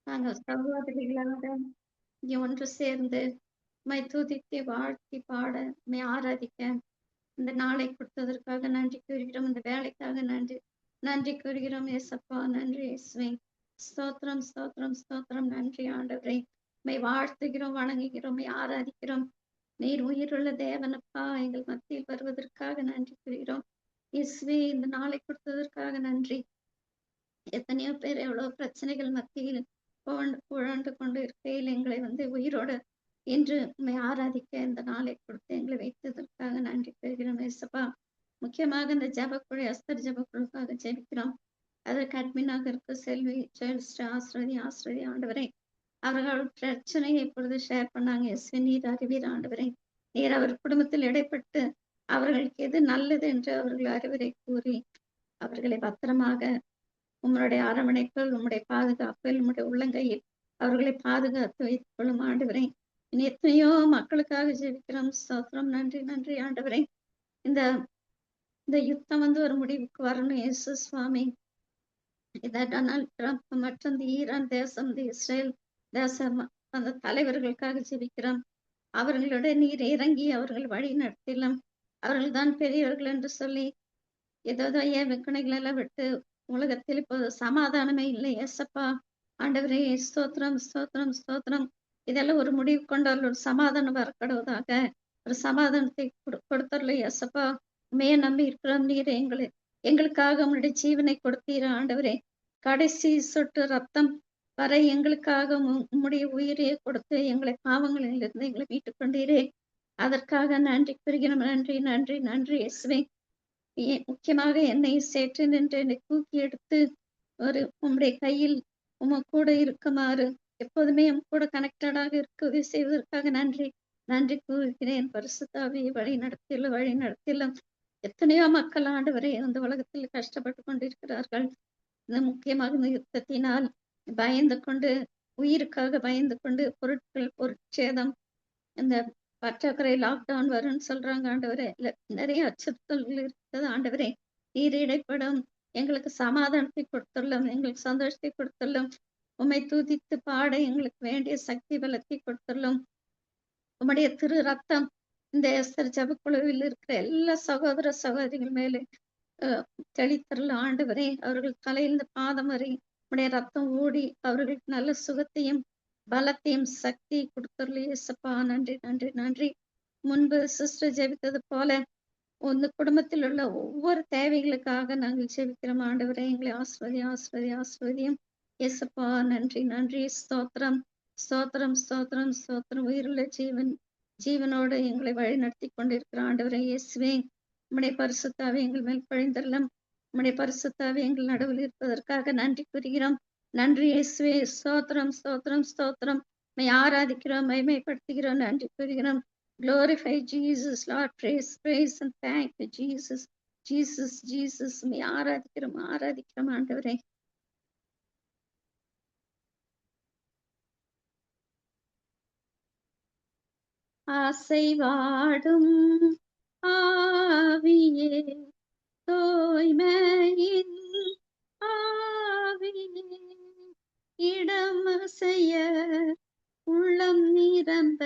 நாங்கள் சகோதரிகளாக இங்கே ஒன்று சேர்ந்து உம்மை துதித்து வாழ்த்தி பாட உம்மை ஆராதிக்க இந்த நாளை கொடுத்ததற்காக நன்றி கூறுகிறோம். இந்த வேலைக்காக நன்றி நன்றி கூறுகிறோம். ஏசப்பா நன்றி இயேசுவே. ஸ்தோத்திரம் ஸ்தோத்திரம் ஸ்தோத்திரம். நன்றி ஆண்டவரே. உம்மை வாழ்த்துகிறோம், வணங்குகிறோம், உம்மை ஆராதிக்கிறோம். நீர் உயிருள்ள தேவனப்பா, எங்கள் மத்தியில் வருவதற்காக நன்றி கூறுகிறோம். இயேசுவே, இந்த நாளை கொடுத்ததற்காக நன்றி. எத்தனையோ பேர் எவ்வளவு பிரச்சனைகள் மத்தியில் புழண்டு கொண்டு இருக்கையில் எங்களை உயிரோட இன்று உம்மை ஆராதிக்க இந்த நாளை கொடுத்து எங்களை வைத்ததற்காக நன்றி பெறுகிறோம் ஏசப்பா. முக்கியமாக இந்த ஜெபக்குழு அஸ்தர் ஜெபக்குழுக்காக ஜெபிக்கிறோம். அதற்கு அட்மினாக இருக்க செல்வி ஜெயஸ்ரீ ஆசிரதி ஆண்டவரே, அவர்கள் பிரச்சனையை இப்பொழுது ஷேர் பண்ணாங்க. எஸ்வி நீர் அறிவீர் ஆண்டவரே. நீர் அவர் குடும்பத்தில் இடைப்பட்டு அவர்களுக்கு எது நல்லது என்று அவர்கள் அறிவுரை கூறி அவர்களை பத்திரமாக உம்முடைய அரவணைப்பில், உம்முடைய பாதுகாப்பில், உம்முடைய உள்ளங்கையில் அவர்களை பாதுகாத்து வைத்துக் கொள்ளும் ஆண்டவரே. இனி எத்தனையோ மக்களுக்காக ஜெபிக்கிறோம். ஸ்தோத்திரம். நன்றி நன்றி ஆண்டவரே. இந்த இந்த யுத்தம் ஒரு முடிவுக்கு வரணும் இயேசு சுவாமி. இதை டொனால்ட் ட்ரம்ப் மற்றும் இந்த ஈரான் தேசம், இந்த இஸ்ரேல் தேசம், அந்த தலைவர்களுக்காக ஜெபிக்கிறோம். அவர்களுடைய நீர் இறங்கி அவர்கள் வழி நடத்திலும் அவர்கள் தான் பெரியவர்கள் என்று சொல்லி ஏதோ ஏவுகணைகள் எல்லாம் விட்டு உலகத்தில் இப்போது சமாதானமே இல்லை ஏசப்பா. ஆண்டவரே ஸ்தோத்திரம் ஸ்தோத்திரம் ஸ்தோத்திரம். இதெல்லாம் ஒரு முடிவு கொண்டவர்கள் ஒரு சமாதானம் வரக்கடுவதாக, ஒரு சமாதானத்தை கொடுத்தவர்கள் ஏசப்பா. உண்மையை நம்பி இருக்கிறோம். நீர் எங்களுக்காக உங்களுடைய ஜீவனை கொடுத்தீர ஆண்டவரே. கடைசி சொட்டு ரத்தம் வரை எங்களுக்காக உம்முடைய உயிரையே கொடுத்து எங்களை பாவங்களிலிருந்து எங்களை மீட்டுக் கொண்டீரே. அதற்காக நன்றி கூறுகிறோம். நன்றி நன்றி நன்றி இயேசுவே. முக்கியமாக என்னை சேற்று நின்று என்னை தூக்கி எடுத்து உம்முடைய கையில் கூட இருக்குமாறு எப்போதுமே கூட கனெக்டடாக இருக்க உதவி செய்வதற்காக நன்றி நன்றி கூறுகிறேன். பரிசுத்தாவி வழி நடத்திலும் எத்தனையோ மக்கள் ஆண்டவரே அந்த உலகத்தில் கஷ்டப்பட்டு கொண்டிருக்கிறார்கள். முக்கியமாக இந்த யுத்தத்தினால் பயந்து கொண்டு, உயிருக்காக பயந்து கொண்டு, பொருட்சேதம், இந்த பற்றாக்குறை, லாக்டவுன் வரும்னு சொல்றாங்க ஆண்டவரே. நிறைய அச்சுறுத்தல்கள் இருக்கிறது ஆண்டவரே. நீர் இடைப்படும் எங்களுக்கு சமாதானத்தை கொடுத்துள்ளோம், எங்களுக்கு சந்தோஷத்தை கொடுத்துள்ளோம். உம்மை துதித்து பாட எங்களுக்கு வேண்டிய சக்தி பலத்தை கொடுத்துள்ளோம். உம்முடைய திரு ரத்தம் இந்த எஸ்தர் ஜெபக்குழுவில் இருக்கிற எல்லா சகோதர சகோதரிகள் மேலே தெளித்தருள் ஆண்டவரே. அவர்கள் தலையிலிருந்து பாதம் வரை உம்முடைய ரத்தம் ஓடி அவர்களுக்கு நல்ல சுகத்தையும் பலத்தையும் சக்தி கொடுத்துருள் இயேசப்பா. நன்றி நன்றி நன்றி. முன்பு சிஸ்டர் ஜெபித்தது போல இந்த குடும்பத்தில் உள்ள ஒவ்வொரு தேவைகளுக்காக நாங்கள் ஜெபிக்கிறோம் ஆண்டவரே. எங்களை ஆஸ்வதியும் இயேசப்பா. நன்றி நன்றி. ஸ்தோத்திரம் ஸ்தோத்திரம் ஸ்தோத்திரம் ஸ்தோத்திரம். உயிருள்ள ஜீவனோடு எங்களை வழி நடத்தி கொண்டிருக்கிற ஆண்டவரே இயேசுவே, உம்முடைய பரிசுத்தாவே எங்கள் மேல் பழிந்தரலாம். உம்முடைய பரிசுத்தாவே எங்கள் நடுவில் இருப்பதற்காக நன்றி கூறுகிறோம். நன்றி இயேசுவே. ஸ்தோத்திரம் ஸ்தோத்திரம் ஸ்தோத்திரம். ஆராதிக்கிறோம், மகிமைப்படுத்துகிறோம், நன்றி கூறுகிறோம். Glorify Jesus, Lord. Praise and thank you, Jesus. Jesus. ஆராதிக்கிறோம் ஆண்டவரே. ஆசை வாடும் ஆவியே, தூய்மையின் ஆவியே, இடமசைய உள்ளம் நிரம்ப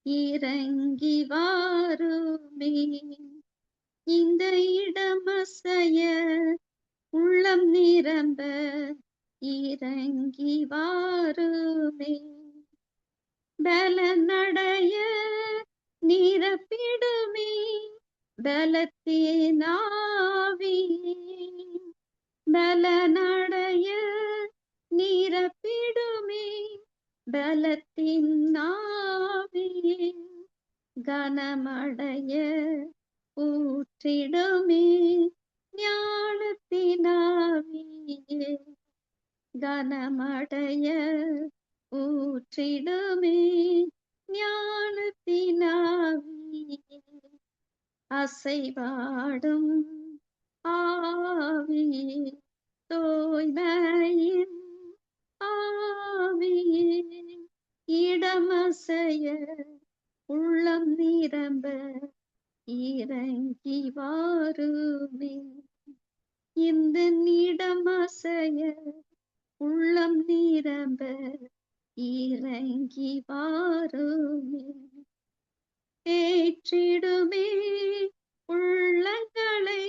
இறங்கி வாருமே. இந்த இடமசைய உள்ளம் நிரம்ப இறங்கி வாருமே. பலனடைய நிரப்பிடுமே பலத்தின் ஆவியே. பலனடைய நிரப்பிடுமே பலத்தின் ஆவியே. கனமடைய ஊற்றிடுமே ஞானத்தின் ஆவியே. கனமடைய ஊற்றிடுமே ஞானத்தின் ஆவியே. அசைவாடும் ஆவியே, தூய்மையின் ஆவியே, இடமசைய உள்ளம் நிரம்ப இறங்கி வாருமே. இந்த இடமசைய உள்ளம் நிரம்ப இறங்கி வாருமே. தேற்றிடுமே உள்ளங்களை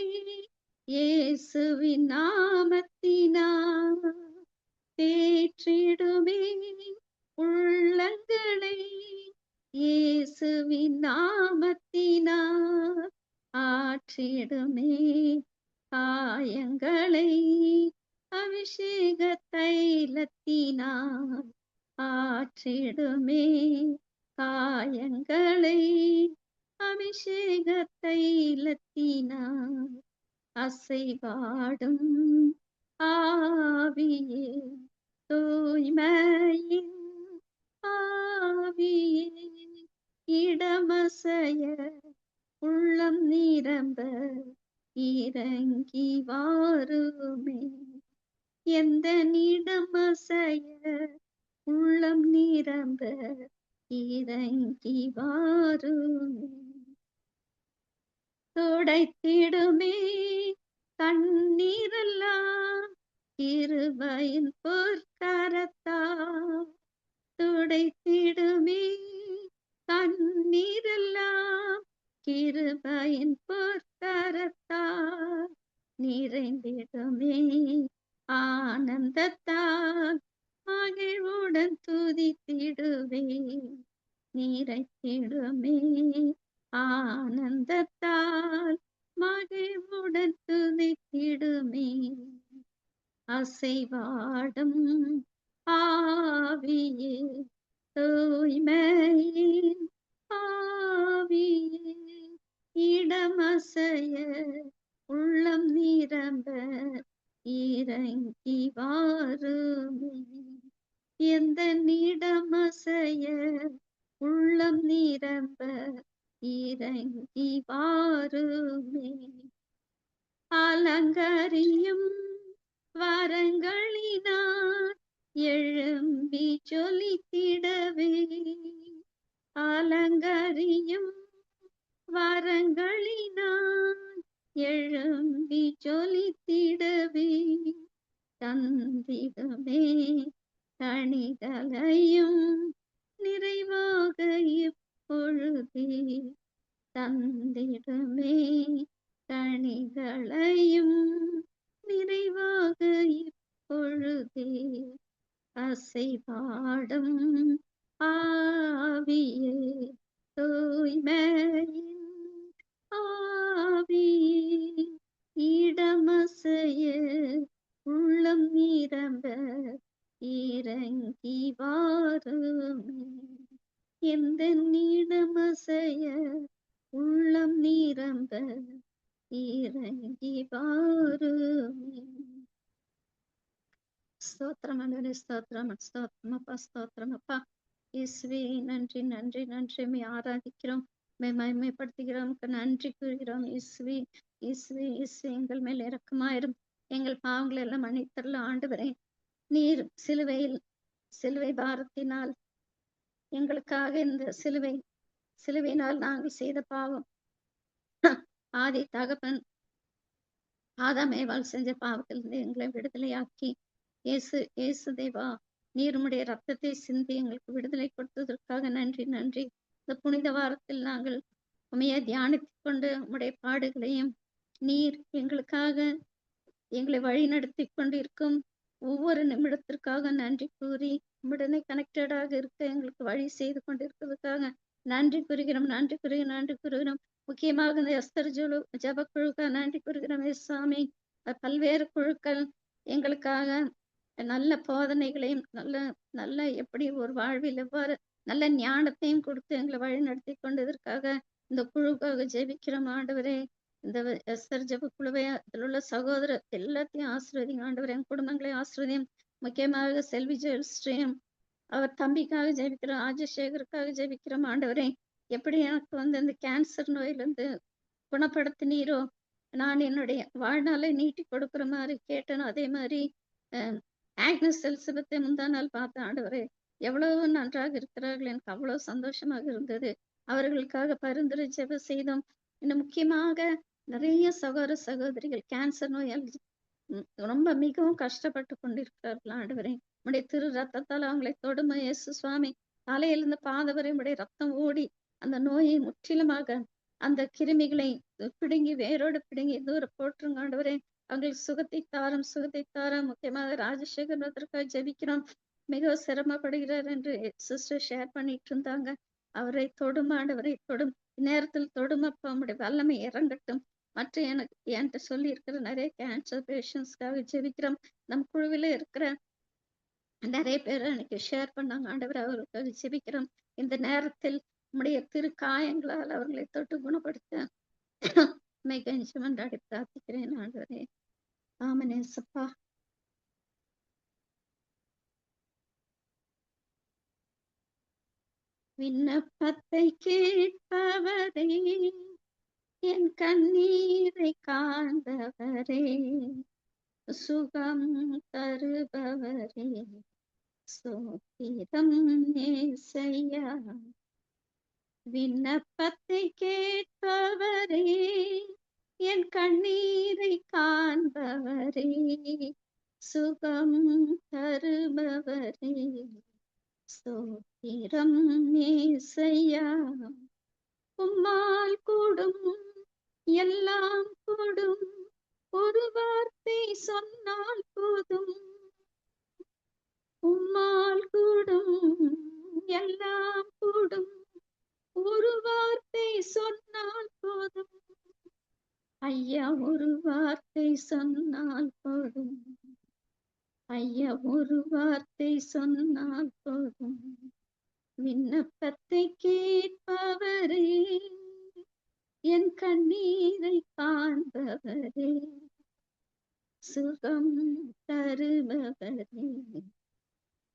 இயேசுவின் நாமத்தினால். தேற்றிடுமே உள்ளங்களை இயேசுவின் நாமத்தினால். ஆற்றிடுமே காயங்களை அபிஷேக தைலத்தினால். ஆற்றிடுமே காயங்களை அபிஷேக தைலத்தினால். அசைவாடும் ஆவியே, தூய்மையின் ஆவியே, இடமசைய உள்ளம் நிரம்ப இறங்கி வாருமே. எந்த இடமசைய உள்ளம் நிரம்ப இறங்கி வாருமே. துடைத்திடுமே கண்ணீரெல்லாம் கிருபையின் பொற்கரத்தால். துடைத்திடுமே கண்ணீரெல்லாம் கிருபையின் பொற்கரத்தால். நிறைந்திடுமே ஆனந்தத்தால் மகிழ்வுடன் துதித்திடுவே. நிறைத்திடுமே ஆனந்தத்தால் மகிழ்வுடன் துதித்திடுமே. அசைவாடும் ஆவியே, தூய்மையின் ஆவியே, இடமசைய உள்ளம் நிரம்ப இறங்கி வாருமே. எந்த இடமசைய உள்ளம் நிரம்ப இறங்கி வாருமே. அலங்கரியும் வரங்களினால் எழும்பி ஜொலித்திடவே. அலங்கரியும் வரங்களினால் எழும்பி ஜொலித்திடவே. தந்திடுமே கனிகளையும் நிறைவாக இப்பொழுதே. தந்திடுமே கனிகளையும் நிறைவாக இப்பொழுதே. அசைவாடும் ஆவியே, தூய்மையின் ஆவியே, இடமசைய உள்ளம் நிரம்ப இறங்கி வாருமே. எந்த இடமசைய உள்ளம் நிரம்ப இறங்கி வாருமே. ஸ்தோத்திரம் ஆண்டவரே, ஸ்தோத்திரம், ஸ்தோத்திரம் அப்பா, ஸ்தோத்திரம் அப்பா. இயேசுவே நன்றி நன்றி நன்றி. ஆராதிக்கிறோம், மகிமைப்படுத்துகிறோம், நன்றி கூறுகிறோம். இயேசுவே இயேசுவே இயேசுவே, எங்கள் மேல் இரக்கமாயிரும். எங்கள் பாவங்களை எல்லாம் மன்னித்தருள ஆண்டவரே. நீர் சிலுவை பாரத்தினால் எங்களுக்காக இந்த சிலுவையினால் நாங்கள் செய்த பாவம், ஆதி தகப்பன் ஆதாமேவாள் செஞ்ச பாவத்திலிருந்து எங்களை விடுதலையாக்கி, இயேசு தேவா, நீர் உம்முடைய ரத்தத்தை சிந்தி எங்களுக்கு விடுதலை கொடுத்ததற்காக நன்றி நன்றி. இந்த புனித வாரத்தில் நாங்கள் உண்மையை தியானித்துக் கொண்டு உம்முடைய பாடுகளையும் நீர் எங்களுக்காக எங்களை வழி நடத்தி கொண்டிருக்கும் ஒவ்வொரு நிமிடத்திற்காக நன்றி கூறி, உடனே கனெக்டடாக இருக்க எங்களுக்கு வழி செய்து கொண்டிருக்கிறதுக்காக நன்றி கூறுகிறோம். முக்கியமாக இந்த எஸ்தர் ஜபக்குழுக்காக நன்றி கூறுகிறோம். சாமி, பல்வேறு குழுக்கள் எங்களுக்காக நல்ல போதனைகளையும் நல்ல எப்படி ஒரு வாழ்வில் எவ்வாறு நல்ல ஞானத்தையும் கொடுத்து எங்களை வழி நடத்தி கொண்டதற்காக இந்த குழுக்காக ஜெபிக்கிறோம் ஆண்டவரே. இந்த எஸ்தர் ஜெப குழுவை அதில் உள்ள சகோதரர் எல்லாத்தையும் ஆசீர்வதிங்க ஆண்டவரே. என் குடும்பங்களை ஆசீர்வதியும். முக்கியமாக செல்வி ஜெயஸ்ரீயும் அவர் தம்பிக்காக ஜெபிக்கிறோம், ராஜசேகருக்காக ஜெபிக்கிறோம் ஆண்டவரே. எப்படி எனக்கு இந்த கேன்சர் நோயிலிருந்து குணப்படுத்தினீரோ, நான் என்னுடைய வாழ்நாளை நீட்டி கொடுக்குற மாதிரி கேட்டேனோ, அதே மாதிரி ஆக்னஸ் எலிசபெத்தை முந்தா நாள் பார்த்த ஆண்டவரே, எவ்வளவு நன்றாக இருக்கிறார்கள். எனக்கு அவ்வளவு சந்தோஷமாக இருந்தது. அவர்களுக்காக பரிந்துரை ஜெப செய்தோம். இன்னும் முக்கியமாக நிறைய சகோதரிகள் கேன்சர் நோயால் ரொம்ப மிகவும் கஷ்டப்பட்டு கொண்டிருக்கிறார்கள் ஆண்டவரே. உம்முடைய திரு ரத்தத்தால் அவங்களை தொடுமை இயேசு சுவாமி. தலையிலிருந்து பாதம் வரை உம்முடைய ரத்தம் ஓடி, அந்த நோயை முற்றிலுமாக அந்த கிருமிகளை பிடுங்கி வேரோடு பிடுங்கி தூர போட்டுருங்க ஆண்டவரே. அவங்களுக்கு சுகத்தை தாரும், சுகத்தை தாரும். முக்கியமாக ராஜசேகர் அதற்காக ஜெபிக்கிறோம். மிகவும் சிரமப்படுகிறார் என்று சிஸ்டர் ஷேர் பண்ணிட்டு இருந்தாங்க. அவரை தொடும் ஆண்டவரை தொடும். இந்நேரத்தில் தொடுமப்பா உம்முடைய வல்லமை இறங்கட்டும். மற்ற எனக்கு என்கிட்ட சொல்லி இருக்கிற நிறைய கேன்சர் பேஷண்ட்ஸ்க்காக ஜெபிக்கிறோம். நம் குழுவில இருக்கிற நிறைய பேர் எனக்கு ஷேர் பண்ணாங்க. ஆண்டவரே அவர்களுக்காக ஜெபிக்கிறோம். இந்த நேரத்தில் உம்முடைய திரு காயங்களால் அவர்களை தொட்டு குணப்படுத்த கெஞ்சி மன்றாடி பிரார்த்திக்கிறேன் ஆண்டவரே. ஆமென் ஏசப்பா. விண்ணப்பத்தை கேட்பவரே, என் கண்ணீரை காண்பவரே, சுகம் தருபவரே, ஸ்தோத்திரம் ஏசையா. விண்ணப்பத்தை கேட்பவரே, என் கண்ணீரை காண்பவரே, சுகம் தருபவரே, ஸ்தோத்திரம் ஏசையா. உம்மால் கூடும், எல்லாம் கூடும், ஒரு வார்த்தை சொன்னால் போதும். உம்மால் கூடும், எல்லாம் கூடும், ஒரு வார்த்தை சொன்னால் போதும். ஐயா ஒரு வார்த்தை சொன்னால் போதும். ஐயா ஒரு வார்த்தை சொன்னால் போதும். விண்ணப்பத்தை கேட்பவரே, என் கண்ணீரை காண்பவரே, சுகம் தருபவரே,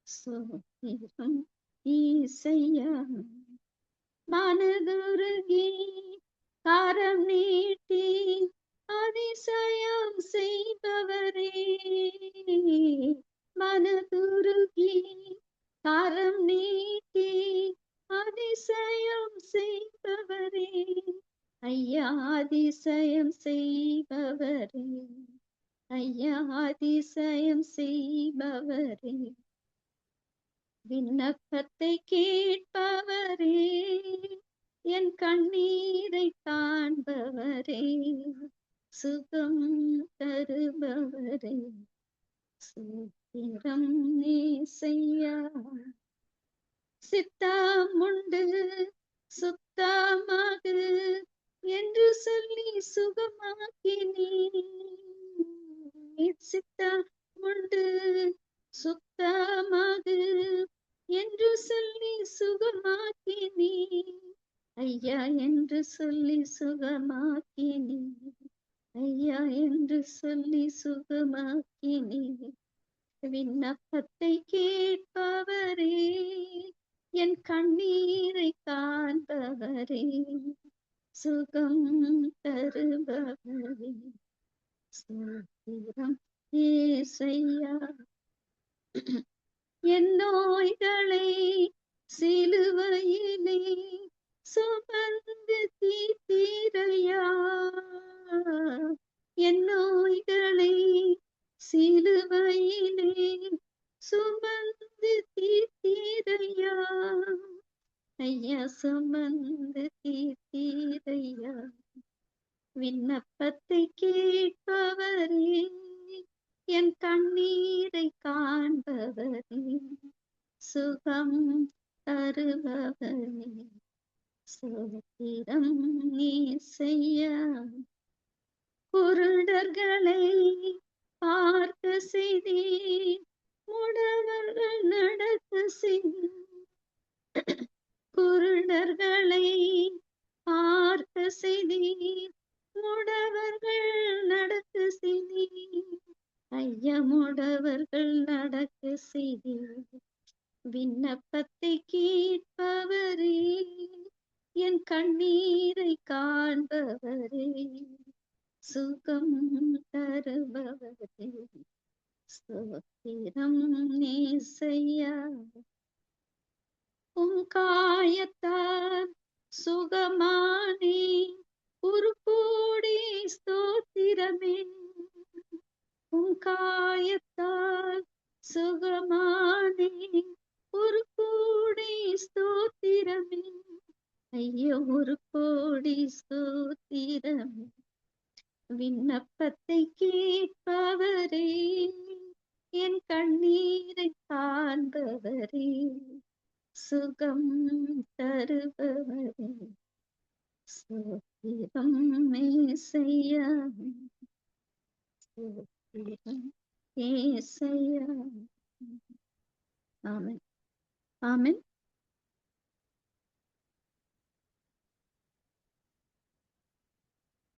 ஸ்தோத்திரம் ஈசையா. மனதுருகி கரம் நீட்டி அதிசயம் செய்பவரே, மனதுருகி கரம் நீட்டி அதிசயம் செய்பவரே, ஐயா அதிசயம் செய்பவரே, ஐயா அதிசயம் செய்பவரே. விண்ணப்பத்தை கேட்பவரே, என் கண்ணீரை காண்பவரே, சுகம் தருபவரே, சூத்திரம் நேசையா. சித்தமுண்டு சுத்தமாக என்று சொல்லி சுகமாக்கினீ. சித்தமுண்டு சுத்தமாக என்று சொல்லி சுகமாக்கினீ. ஐயா என்று சொல்லி சுகமாக்கினீ. ஐயா என்று சொல்லி சுகமாக்கினீ. விண்ணப்பத்தை கேட்பவரே, என் கண்ணீரை காண்பவரே, சுகம் தருபவரே, ஸ்தோத்திரம் ஏசையா. என் நோய்களை சிலுவையிலே சுமந்து தீர்த்தீரையா. என் நோய்களை சிலுவையிலே சுமந்து தீர்த்தீரையா. ஐயா சுமந்து தீர்த்தீரையா. விண்ணப்பத்தை கேட்பவரே, என் கண்ணீரை காண்பவரே, சுகம் தருபவரே, ஸ்தோத்திரம் ஏசையா. குருடர்களை பார்க்க செய்தீர், முடவர்கள் நடக்க செய்தீர். குருடர்களை பார்க்க செய்தீர், முடவர்கள் நடக்க செய்தீர். ஐயா முடவர்கள் நடக்க செய்தீர். விண்ணப்பத்தை கேட்பவரே, என் கண்ணீரை காண்பவரே, சுகம் தருபவரே, ஸ்தோத்திரம் ஏசையா. உம் காயத்தால் சுகமானே, ஒரு கோடி ஸ்தோத்திரமே. உம் காயத்தால் சுகமானேன். ஒரு கோடி ஸ்தோத்திரமே. ஐயோ, ஒரு கோடி ஸ்தோத்திரமே. விண்ணப்பத்தை கேட்பவரே, என் கண்ணீரை காண்பவரே, சுகம் தருபவரே, ஸ்தோத்திரம் ஏசையா, ஸ்தோத்திரம் ஏசையா. ஆமென். ஆமென்.